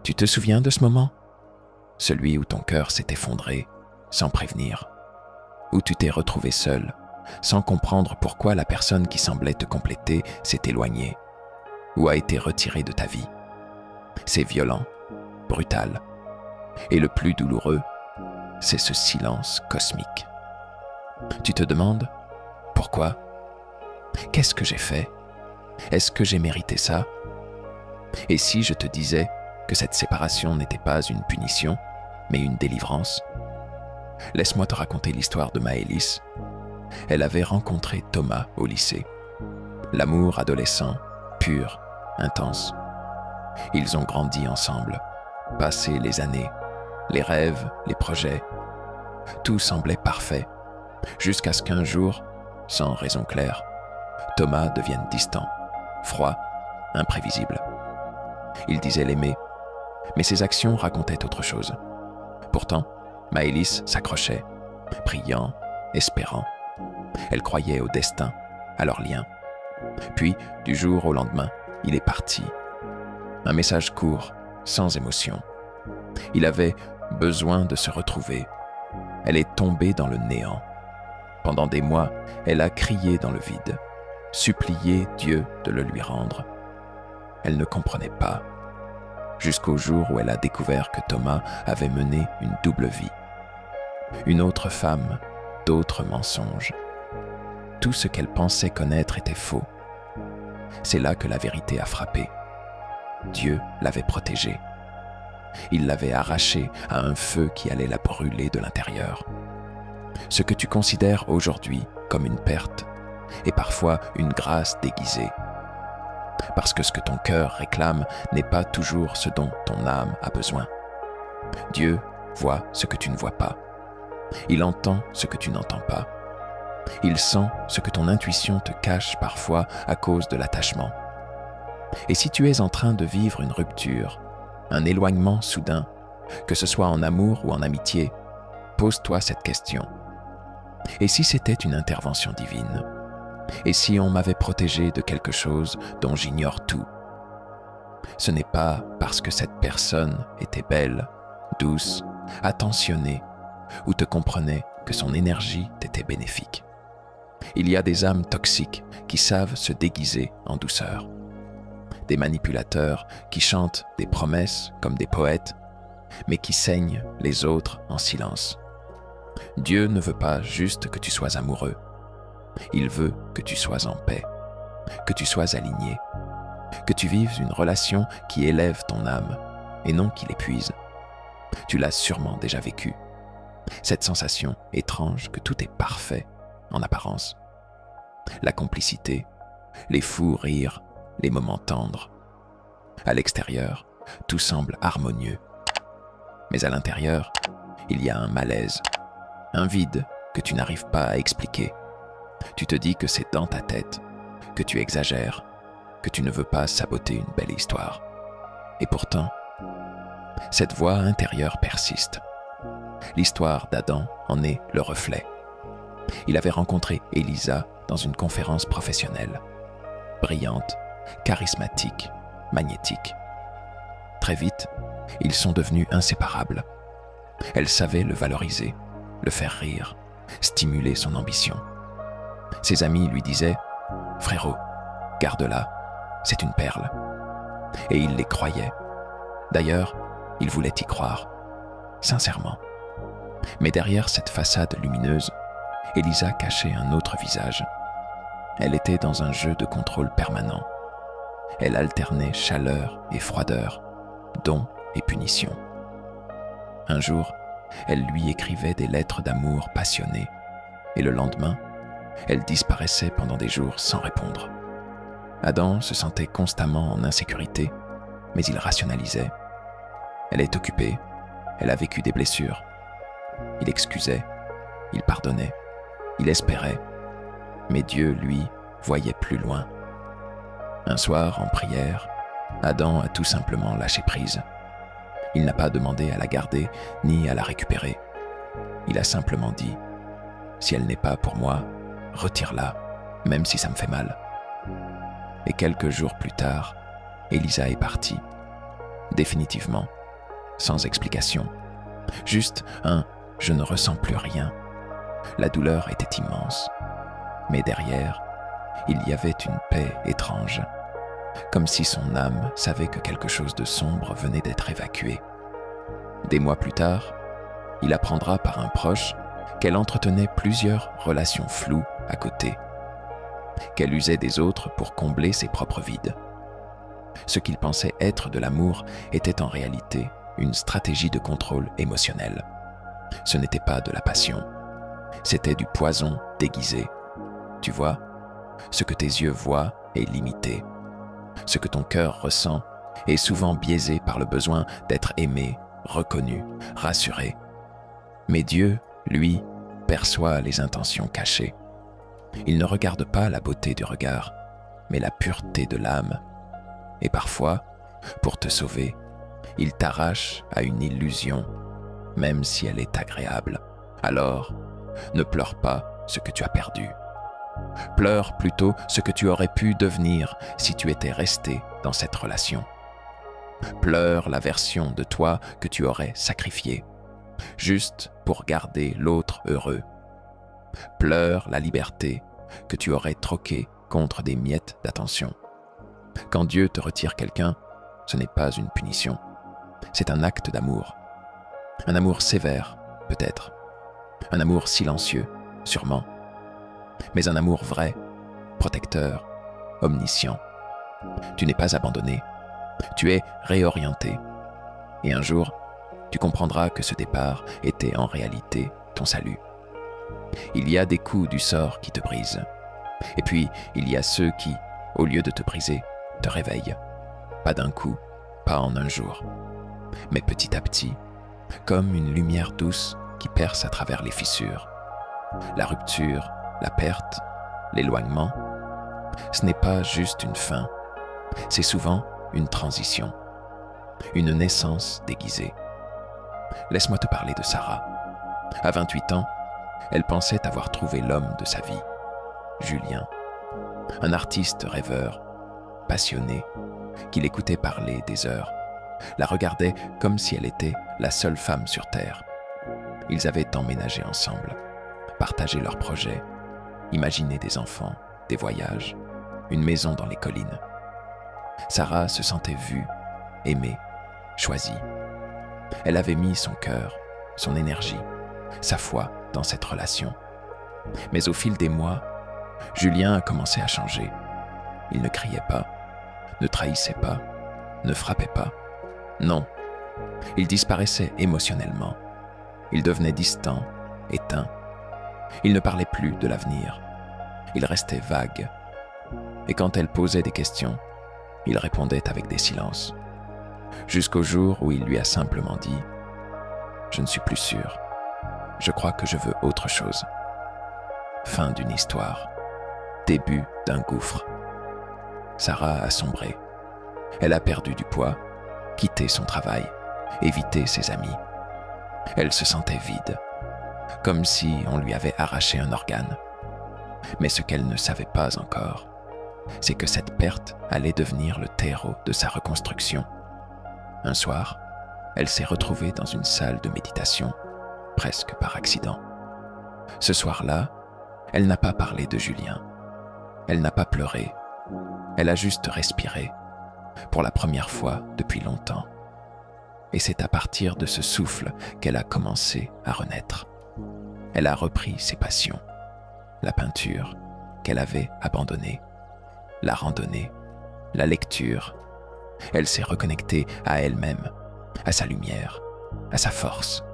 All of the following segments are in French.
Tu te souviens de ce moment? Celui où ton cœur s'est effondré, sans prévenir. Où tu t'es retrouvé seul, sans comprendre pourquoi la personne qui semblait te compléter s'est éloignée, ou a été retirée de ta vie. C'est violent, brutal. Et le plus douloureux, c'est ce silence cosmique. Tu te demandes, pourquoi? Qu'est-ce que j'ai fait? Est-ce que j'ai mérité ça? Et si je te disais que cette séparation n'était pas une punition, mais une délivrance? Laisse-moi te raconter l'histoire de Maëlys. Elle avait rencontré Thomas au lycée. L'amour adolescent, pur, intense. Ils ont grandi ensemble, passé les années, les rêves, les projets. Tout semblait parfait, jusqu'à ce qu'un jour, sans raison claire, Thomas devienne distant, froid, imprévisible. Il disait l'aimer, mais ses actions racontaient autre chose. Pourtant, Maëlys s'accrochait, priant, espérant. Elle croyait au destin, à leur lien. Puis, du jour au lendemain, il est parti. Un message court, sans émotion. Il avait besoin de se retrouver. Elle est tombée dans le néant. Pendant des mois, elle a crié dans le vide, supplié Dieu de le lui rendre. Elle ne comprenait pas, jusqu'au jour où elle a découvert que Thomas avait mené une double vie. Une autre femme, d'autres mensonges. Tout ce qu'elle pensait connaître était faux. C'est là que la vérité a frappé. Dieu l'avait protégée. Il l'avait arrachée à un feu qui allait la brûler de l'intérieur. Ce que tu considères aujourd'hui comme une perte est parfois une grâce déguisée. Parce que ce que ton cœur réclame n'est pas toujours ce dont ton âme a besoin. Dieu voit ce que tu ne vois pas. Il entend ce que tu n'entends pas. Il sent ce que ton intuition te cache parfois à cause de l'attachement. Et si tu es en train de vivre une rupture, un éloignement soudain, que ce soit en amour ou en amitié, pose-toi cette question. Et si c'était une intervention divine? Et si on m'avait protégé de quelque chose dont j'ignore tout? Ce n'est pas parce que cette personne était belle, douce, attentionnée, ou te comprenait que son énergie t'était bénéfique. Il y a des âmes toxiques qui savent se déguiser en douceur. Des manipulateurs qui chantent des promesses comme des poètes, mais qui saignent les autres en silence. Dieu ne veut pas juste que tu sois amoureux. Il veut que tu sois en paix, que tu sois aligné, que tu vives une relation qui élève ton âme et non qui l'épuise. Tu l'as sûrement déjà vécu. Cette sensation étrange que tout est parfait en apparence. La complicité, les fous rires, les moments tendres. À l'extérieur, tout semble harmonieux. Mais à l'intérieur, il y a un malaise, un vide que tu n'arrives pas à expliquer. Tu te dis que c'est dans ta tête, que tu exagères, que tu ne veux pas saboter une belle histoire. Et pourtant, cette voix intérieure persiste. L'histoire d'Adam en est le reflet. Il avait rencontré Elisa dans une conférence professionnelle. Brillante, charismatique, magnétique. Très vite, ils sont devenus inséparables. Elle savait le valoriser, le faire rire, stimuler son ambition. Ses amis lui disaient « Frérot, garde-la, c'est une perle ». Et il les croyait. D'ailleurs, il voulait y croire, sincèrement. Mais derrière cette façade lumineuse, Elisa cachait un autre visage. Elle était dans un jeu de contrôle permanent. Elle alternait chaleur et froideur, don et punition. Un jour, elle lui écrivait des lettres d'amour passionnées, et le lendemain, elle disparaissait pendant des jours sans répondre. Adam se sentait constamment en insécurité, mais il rationalisait. Elle est occupée, elle a vécu des blessures. Il excusait, il pardonnait, il espérait, mais Dieu, lui, voyait plus loin. Un soir, en prière, Adam a tout simplement lâché prise. Il n'a pas demandé à la garder ni à la récupérer. Il a simplement dit « Si elle n'est pas pour moi, retire-la, même si ça me fait mal. » Et quelques jours plus tard, Elisa est partie. définitivement, sans explication. Juste un « je ne ressens plus rien ». La douleur était immense, mais derrière, il y avait une paix étrange, comme si son âme savait que quelque chose de sombre venait d'être évacué. Des mois plus tard, il apprendra par un proche qu'elle entretenait plusieurs relations floues à côté, qu'elle usait des autres pour combler ses propres vides. Ce qu'il pensait être de l'amour était en réalité une stratégie de contrôle émotionnel. Ce n'était pas de la passion, c'était du poison déguisé. Tu vois, ce que tes yeux voient est limité. Ce que ton cœur ressent est souvent biaisé par le besoin d'être aimé, reconnu, rassuré. Mais Dieu, lui, perçoit les intentions cachées. Il ne regarde pas la beauté du regard, mais la pureté de l'âme. Et parfois, pour te sauver, il t'arrache à une illusion, même si elle est agréable. Alors, ne pleure pas ce que tu as perdu. Pleure plutôt ce que tu aurais pu devenir si tu étais resté dans cette relation. Pleure la version de toi que tu aurais sacrifiée, juste pour garder l'autre heureux. Pleure la liberté que tu aurais troquée contre des miettes d'attention. Quand Dieu te retire quelqu'un, ce n'est pas une punition, c'est un acte d'amour. Un amour sévère, peut-être. Un amour silencieux, sûrement. Mais un amour vrai, protecteur, omniscient. Tu n'es pas abandonné, tu es réorienté. Et un jour, tu comprendras que ce départ était en réalité ton salut. Il y a des coups du sort qui te brisent. Et puis, il y a ceux qui, au lieu de te briser, te réveillent. Pas d'un coup, pas en un jour, mais petit à petit, comme une lumière douce qui perce à travers les fissures. La rupture, la perte, l'éloignement, ce n'est pas juste une fin, c'est souvent une transition, une naissance déguisée. Laisse-moi te parler de Sarah. À 28 ans, elle pensait avoir trouvé l'homme de sa vie, Julien, un artiste rêveur, passionné, qui l'écoutait parler des heures, la regardait comme si elle était la seule femme sur Terre. Ils avaient emménagé ensemble, partagé leurs projets, imaginé des enfants, des voyages, une maison dans les collines. Sarah se sentait vue, aimée, choisie. Elle avait mis son cœur, son énergie, sa foi dans cette relation. Mais au fil des mois, Julien a commencé à changer. Il ne criait pas, ne trahissait pas, ne frappait pas. Non, il disparaissait émotionnellement. Il devenait distant, éteint. Il ne parlait plus de l'avenir. Il restait vague. Et quand elle posait des questions, il répondait avec des silences. Jusqu'au jour où il lui a simplement dit « Je ne suis plus sûr. Je crois que je veux autre chose. » Fin d'une histoire. Début d'un gouffre. Sarah a sombré. Elle a perdu du poids, quitté son travail, évité ses amis. Elle se sentait vide, comme si on lui avait arraché un organe. Mais ce qu'elle ne savait pas encore, c'est que cette perte allait devenir le terreau de sa reconstruction. Un soir, elle s'est retrouvée dans une salle de méditation, presque par accident. Ce soir-là, elle n'a pas parlé de Julien. Elle n'a pas pleuré. Elle a juste respiré, pour la première fois depuis longtemps. Et c'est à partir de ce souffle qu'elle a commencé à renaître. Elle a repris ses passions, la peinture qu'elle avait abandonnée, la randonnée, la lecture. Elle s'est reconnectée à elle-même, à sa lumière, à sa force.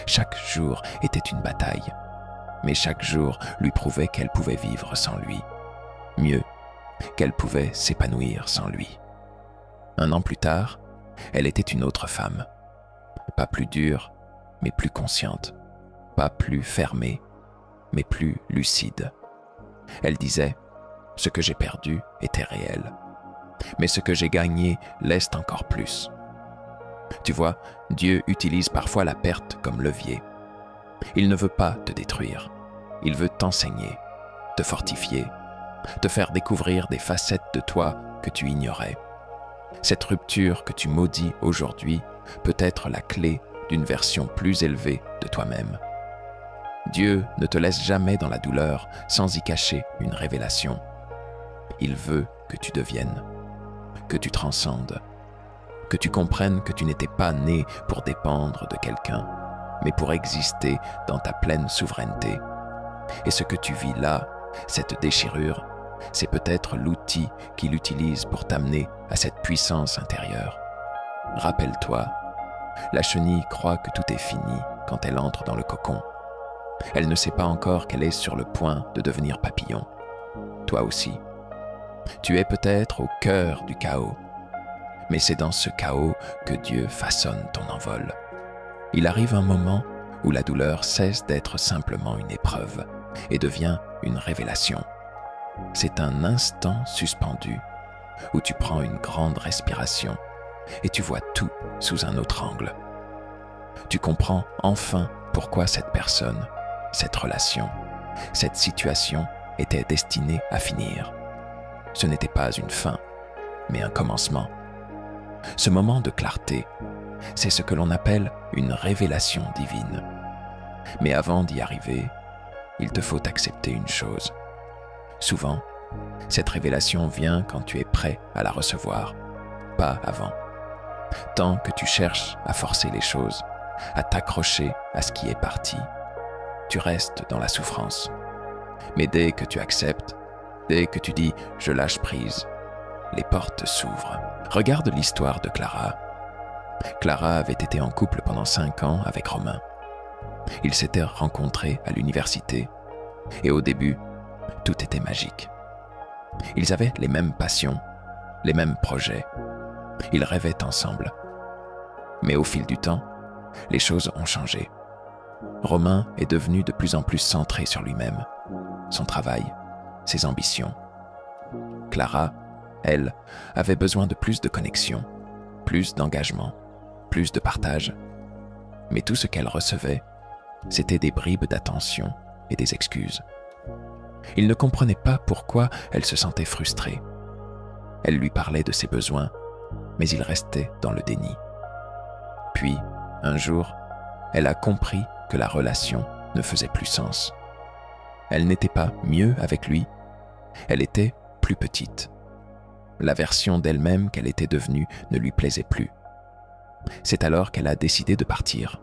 Chaque jour était une bataille, mais chaque jour lui prouvait qu'elle pouvait vivre sans lui. Mieux, qu'elle pouvait s'épanouir sans lui. 1 an plus tard, elle était une autre femme. Pas plus dure, mais plus consciente. Pas plus fermée, mais plus lucide. Elle disait « Ce que j'ai perdu était réel. Mais ce que j'ai gagné l'est encore plus. » Tu vois, Dieu utilise parfois la perte comme levier. Il ne veut pas te détruire. Il veut t'enseigner, te fortifier, te faire découvrir des facettes de toi que tu ignorais. Cette rupture que tu maudis aujourd'hui peut être la clé d'une version plus élevée de toi-même. Dieu ne te laisse jamais dans la douleur sans y cacher une révélation. Il veut que tu deviennes, que tu transcendes, que tu comprennes que tu n'étais pas né pour dépendre de quelqu'un, mais pour exister dans ta pleine souveraineté. Et ce que tu vis là, cette déchirure, c'est peut-être l'outil qu'il utilise pour t'amener à cette puissance intérieure. Rappelle-toi, la chenille croit que tout est fini quand elle entre dans le cocon. Elle ne sait pas encore qu'elle est sur le point de devenir papillon. Toi aussi. Tu es peut-être au cœur du chaos, mais c'est dans ce chaos que Dieu façonne ton envol. Il arrive un moment où la douleur cesse d'être simplement une épreuve et devient une révélation. C'est un instant suspendu où tu prends une grande respiration et tu vois tout sous un autre angle. Tu comprends enfin pourquoi cette personne, cette relation, cette situation était destinée à finir. Ce n'était pas une fin, mais un commencement. Ce moment de clarté, c'est ce que l'on appelle une révélation divine. Mais avant d'y arriver, il te faut accepter une chose. Souvent, cette révélation vient quand tu es prêt à la recevoir, pas avant. Tant que tu cherches à forcer les choses, à t'accrocher à ce qui est parti, tu restes dans la souffrance. Mais dès que tu acceptes, dès que tu dis « je lâche prise », les portes s'ouvrent. Regarde l'histoire de Clara. Clara avait été en couple pendant 5 ans avec Romain. Ils s'étaient rencontrés à l'université et au début, tout était magique. Ils avaient les mêmes passions, les mêmes projets. Ils rêvaient ensemble. Mais au fil du temps, les choses ont changé. Romain est devenu de plus en plus centré sur lui-même, son travail, ses ambitions. Clara, elle, avait besoin de plus de connexion, plus d'engagement, plus de partage. Mais tout ce qu'elle recevait, c'était des bribes d'attention et des excuses. Il ne comprenait pas pourquoi elle se sentait frustrée. Elle lui parlait de ses besoins, mais il restait dans le déni. Puis, un jour, elle a compris que la relation ne faisait plus sens. Elle n'était pas mieux avec lui, elle était plus petite. La version d'elle-même qu'elle était devenue ne lui plaisait plus. C'est alors qu'elle a décidé de partir.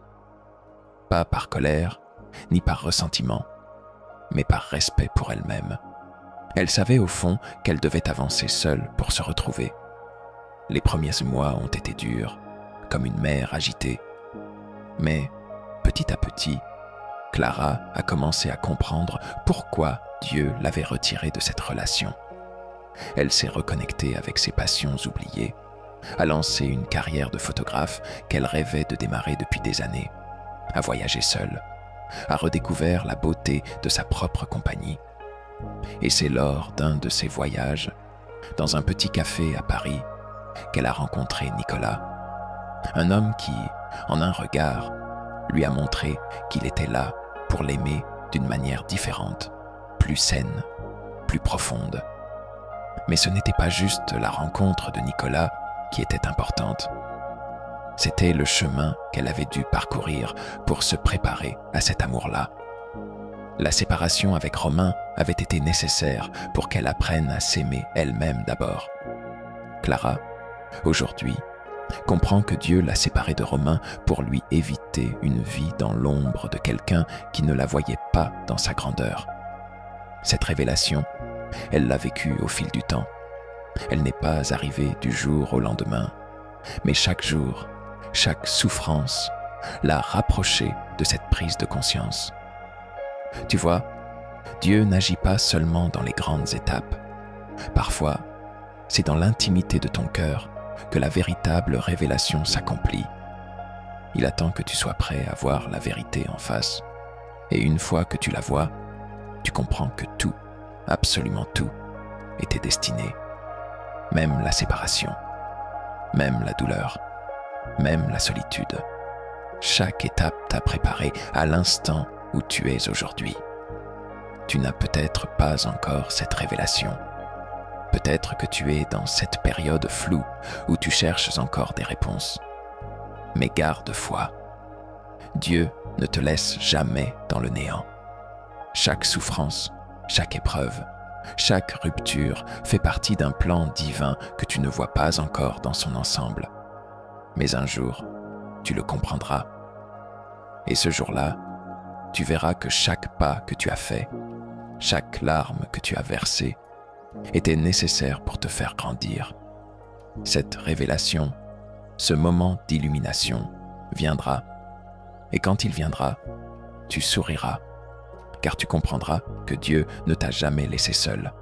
Pas par colère, ni par ressentiment, mais par respect pour elle-même. Elle savait au fond qu'elle devait avancer seule pour se retrouver. Les premiers mois ont été durs, comme une mer agitée. Mais, petit à petit, Clara a commencé à comprendre pourquoi Dieu l'avait retirée de cette relation. Elle s'est reconnectée avec ses passions oubliées, a lancé une carrière de photographe qu'elle rêvait de démarrer depuis des années, a voyagé seule, a redécouvert la beauté de sa propre compagnie. Et c'est lors d'un de ces voyages, dans un petit café à Paris, qu'elle a rencontré Nicolas, un homme qui, en un regard, lui a montré qu'il était là pour l'aimer d'une manière différente, plus saine, plus profonde. Mais ce n'était pas juste la rencontre de Nicolas qui était importante. C'était le chemin qu'elle avait dû parcourir pour se préparer à cet amour-là. La séparation avec Romain avait été nécessaire pour qu'elle apprenne à s'aimer elle-même d'abord. Clara, aujourd'hui, comprend que Dieu l'a séparée de Romain pour lui éviter une vie dans l'ombre de quelqu'un qui ne la voyait pas dans sa grandeur. Cette révélation, elle l'a vécue au fil du temps. Elle n'est pas arrivée du jour au lendemain, mais chaque jour, chaque souffrance l'a rapprochée de cette prise de conscience. Tu vois, Dieu n'agit pas seulement dans les grandes étapes. Parfois, c'est dans l'intimité de ton cœur que la véritable révélation s'accomplit. Il attend que tu sois prêt à voir la vérité en face. Et une fois que tu la vois, tu comprends que tout, absolument tout, était destiné. Même la séparation, même la douleur, même la solitude. Chaque étape t'a préparé à l'instant où tu es aujourd'hui. Tu n'as peut-être pas encore cette révélation. Peut-être que tu es dans cette période floue où tu cherches encore des réponses. Mais garde foi. Dieu ne te laisse jamais dans le néant. Chaque souffrance, chaque épreuve, chaque rupture fait partie d'un plan divin que tu ne vois pas encore dans son ensemble. Mais un jour, tu le comprendras. Et ce jour-là, tu verras que chaque pas que tu as fait, chaque larme que tu as versée, était nécessaire pour te faire grandir. Cette révélation, ce moment d'illumination viendra, et quand il viendra, tu souriras, car tu comprendras que Dieu ne t'a jamais laissé seul,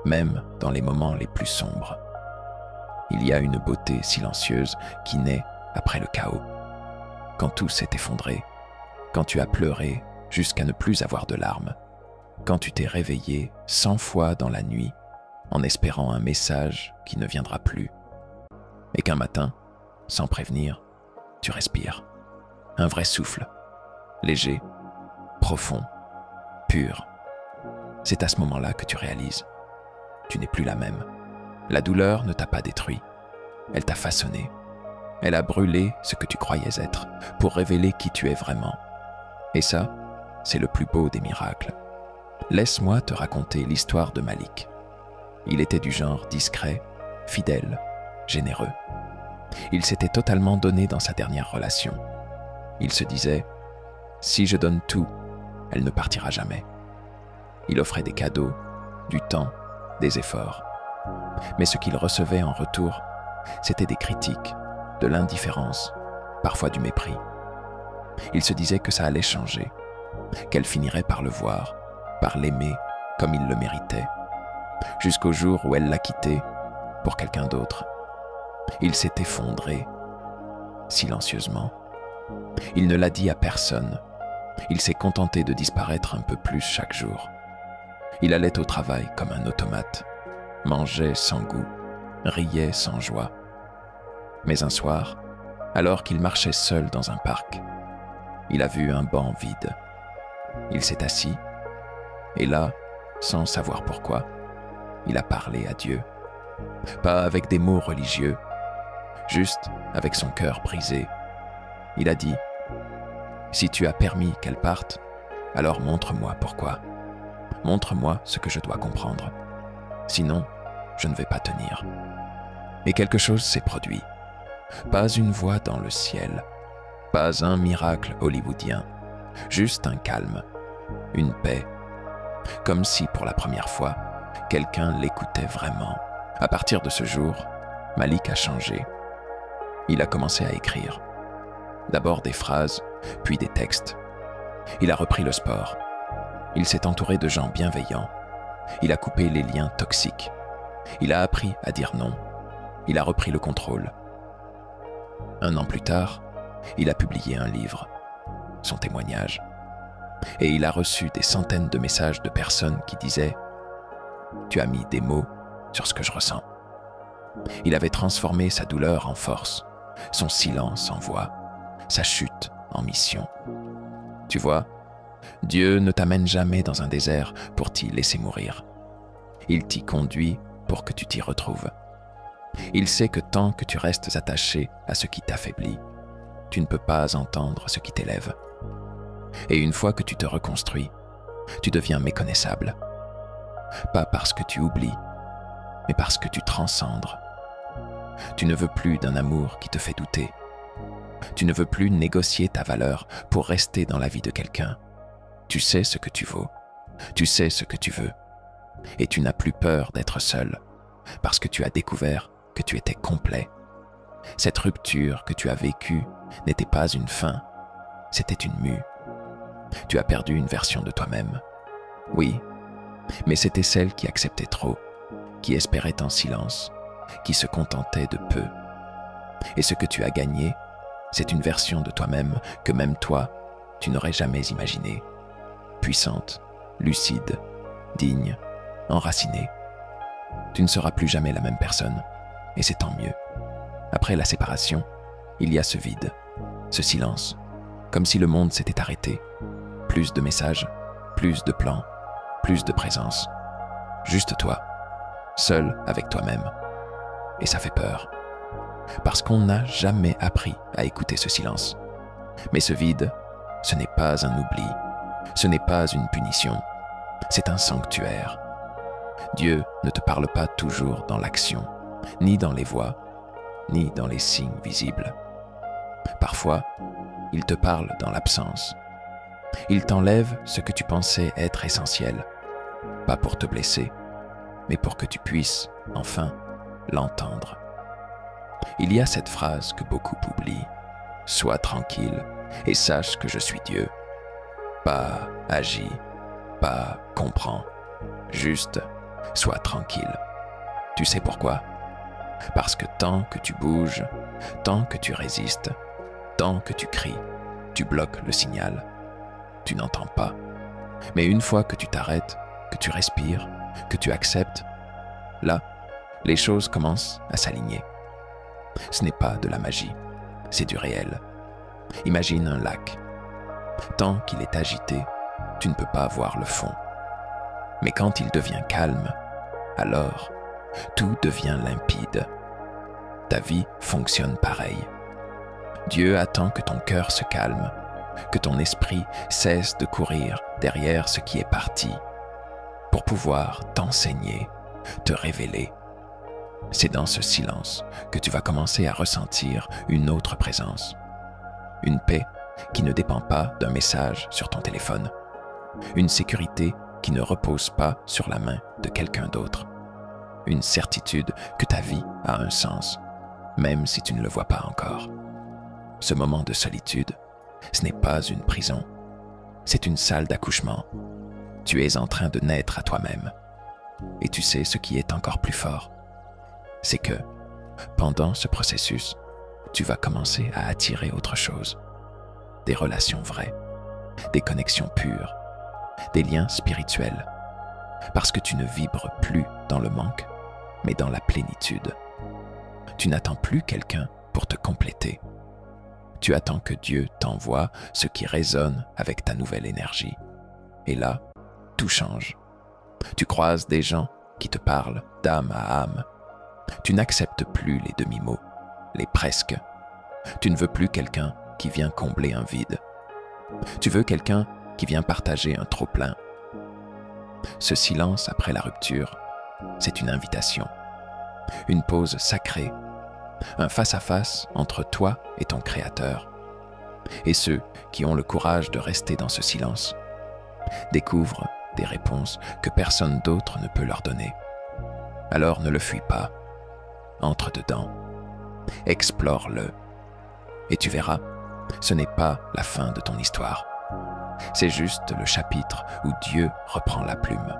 même dans les moments les plus sombres. Il y a une beauté silencieuse qui naît après le chaos. Quand tout s'est effondré, quand tu as pleuré jusqu'à ne plus avoir de larmes, quand tu t'es réveillé 100 fois dans la nuit en espérant un message qui ne viendra plus, et qu'un matin, sans prévenir, tu respires. Un vrai souffle, léger, profond, pur. C'est à ce moment-là que tu réalises. Tu n'es plus la même. La douleur ne t'a pas détruit. Elle t'a façonné. Elle a brûlé ce que tu croyais être pour révéler qui tu es vraiment. Et ça, c'est le plus beau des miracles. Laisse-moi te raconter l'histoire de Malik. Il était du genre discret, fidèle, généreux. Il s'était totalement donné dans sa dernière relation. Il se disait « Si je donne tout, elle ne partira jamais ». Il offrait des cadeaux, du temps, des efforts. Mais ce qu'il recevait en retour, c'était des critiques, de l'indifférence, parfois du mépris. Il se disait que ça allait changer, qu'elle finirait par le voir, par l'aimer comme il le méritait, jusqu'au jour où elle l'a quitté pour quelqu'un d'autre. Il s'est effondré, silencieusement. Il ne l'a dit à personne. Il s'est contenté de disparaître un peu plus chaque jour. Il allait au travail comme un automate, mangeait sans goût, riait sans joie. Mais un soir, alors qu'il marchait seul dans un parc, il a vu un banc vide. Il s'est assis, et là, sans savoir pourquoi, il a parlé à Dieu. Pas avec des mots religieux, juste avec son cœur brisé. Il a dit « Si tu as permis qu'elle parte, alors montre-moi pourquoi. Montre-moi ce que je dois comprendre. Sinon, je ne vais pas tenir. » Et quelque chose s'est produit. Pas une voix dans le ciel, pas un miracle hollywoodien, juste un calme, une paix. Comme si, pour la première fois, quelqu'un l'écoutait vraiment. À partir de ce jour, Malik a changé. Il a commencé à écrire. D'abord des phrases, puis des textes. Il a repris le sport. Il s'est entouré de gens bienveillants. Il a coupé les liens toxiques. Il a appris à dire non. Il a repris le contrôle. 1 an plus tard, il a publié un livre, son témoignage. Et il a reçu des centaines de messages de personnes qui disaient « Tu as mis des mots sur ce que je ressens ». Il avait transformé sa douleur en force, son silence en voix, sa chute en mission. Tu vois, Dieu ne t'amène jamais dans un désert pour t'y laisser mourir. Il t'y conduit pour que tu t'y retrouves. Il sait que tant que tu restes attaché à ce qui t'affaiblit, tu ne peux pas entendre ce qui t'élève. Et une fois que tu te reconstruis, tu deviens méconnaissable. Pas parce que tu oublies, mais parce que tu transcendes. Tu ne veux plus d'un amour qui te fait douter. Tu ne veux plus négocier ta valeur pour rester dans la vie de quelqu'un. Tu sais ce que tu vaux, tu sais ce que tu veux, et tu n'as plus peur d'être seul, parce que tu as découvert que tu étais complet. Cette rupture que tu as vécue n'était pas une fin, c'était une mue. Tu as perdu une version de toi-même. Oui, mais c'était celle qui acceptait trop, qui espérait en silence, qui se contentait de peu. Et ce que tu as gagné, c'est une version de toi-même que même toi, tu n'aurais jamais imaginée. Puissante, lucide, digne, enracinée. Tu ne seras plus jamais la même personne, et c'est tant mieux. Après la séparation, il y a ce vide, ce silence, comme si le monde s'était arrêté. Plus de messages, plus de plans, plus de présence. Juste toi. seul avec toi-même. Et ça fait peur, parce qu'on n'a jamais appris à écouter ce silence. Mais ce vide, ce n'est pas un oubli, ce n'est pas une punition, c'est un sanctuaire. Dieu ne te parle pas toujours dans l'action, ni dans les voix, ni dans les signes visibles. Parfois, il te parle dans l'absence. Il t'enlève ce que tu pensais être essentiel, pas pour te blesser, mais pour que tu puisses, enfin, l'entendre. Il y a cette phrase que beaucoup oublient. « Sois tranquille et sache que je suis Dieu. » Pas « agis », pas « comprends », juste « sois tranquille ». Tu sais pourquoi? Parce que tant que tu bouges, tant que tu résistes, tant que tu cries, tu bloques le signal. Tu n'entends pas. Mais une fois que tu t'arrêtes, que tu respires, que tu acceptes, là, les choses commencent à s'aligner. Ce n'est pas de la magie, c'est du réel. Imagine un lac. Tant qu'il est agité, tu ne peux pas voir le fond. Mais quand il devient calme, alors tout devient limpide. Ta vie fonctionne pareil. Dieu attend que ton cœur se calme, que ton esprit cesse de courir derrière ce qui est parti, pour pouvoir t'enseigner, te révéler. C'est dans ce silence que tu vas commencer à ressentir une autre présence. Une paix qui ne dépend pas d'un message sur ton téléphone. Une sécurité qui ne repose pas sur la main de quelqu'un d'autre. Une certitude que ta vie a un sens, même si tu ne le vois pas encore. Ce moment de solitude, ce n'est pas une prison, c'est une salle d'accouchement. Tu es en train de naître à toi-même. Et tu sais ce qui est encore plus fort, c'est que, pendant ce processus, tu vas commencer à attirer autre chose. Des relations vraies, des connexions pures, des liens spirituels, parce que tu ne vibres plus dans le manque, mais dans la plénitude. Tu n'attends plus quelqu'un pour te compléter. Tu attends que Dieu t'envoie ce qui résonne avec ta nouvelle énergie. Et là, tout change. Tu croises des gens qui te parlent d'âme à âme. Tu n'acceptes plus les demi-mots, les presque. Tu ne veux plus quelqu'un qui vient combler un vide. Tu veux quelqu'un qui vient partager un trop-plein. Ce silence après la rupture, c'est une invitation, une pause sacrée, un face-à-face entre toi et ton Créateur. Et ceux qui ont le courage de rester dans ce silence découvrent des réponses que personne d'autre ne peut leur donner. Alors ne le fuis pas, entre dedans, explore-le, et tu verras, ce n'est pas la fin de ton histoire. C'est juste le chapitre où Dieu reprend la plume.